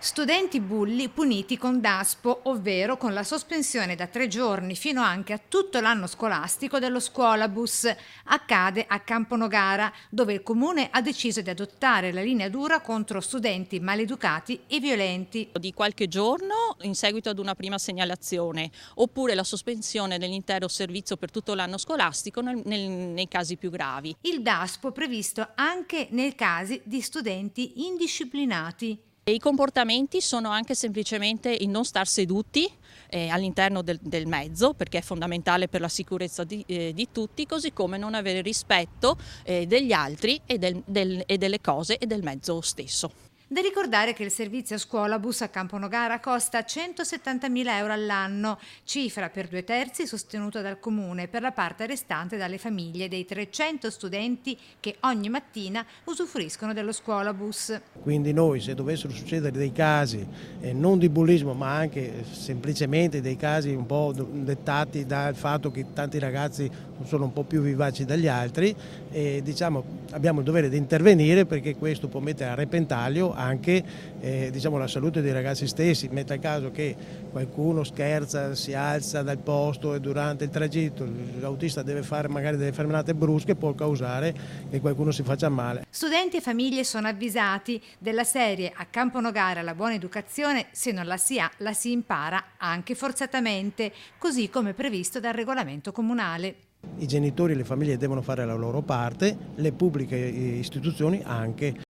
Studenti bulli puniti con DASPO, ovvero con la sospensione da 3 giorni fino anche a tutto l'anno scolastico dello scuolabus. Accade a Camponogara, dove il comune ha deciso di adottare la linea dura contro studenti maleducati e violenti. Di qualche giorno in seguito ad una prima segnalazione, oppure la sospensione dell'intero servizio per tutto l'anno scolastico nei casi più gravi. Il DASPO è previsto anche nei casi di studenti indisciplinati. E i comportamenti sono anche semplicemente il non star seduti all'interno del mezzo, perché è fondamentale per la sicurezza di tutti, così come non avere rispetto degli altri e delle cose e del mezzo stesso. Da ricordare che il servizio scuolabus a Camponogara costa 170.000 euro all'anno, cifra per 2/3 sostenuta dal comune, per la parte restante dalle famiglie dei 300 studenti che ogni mattina usufruiscono dello scuolabus. Quindi noi, se dovessero succedere dei casi non di bullismo ma anche semplicemente dei casi un po' dettati dal fatto che tanti ragazzi sono un po' più vivaci dagli altri, abbiamo il dovere di intervenire, perché questo può mettere a repentaglio anche la salute dei ragazzi stessi. Metta il caso che qualcuno scherza, si alza dal posto e durante il tragitto l'autista deve fare magari delle fermate brusche, può causare che qualcuno si faccia male. Studenti e famiglie sono avvisati della serie: a Camponogara la buona educazione, se non la si ha, la si impara anche forzatamente, così come previsto dal regolamento comunale. I genitori e le famiglie devono fare la loro parte, le pubbliche istituzioni anche,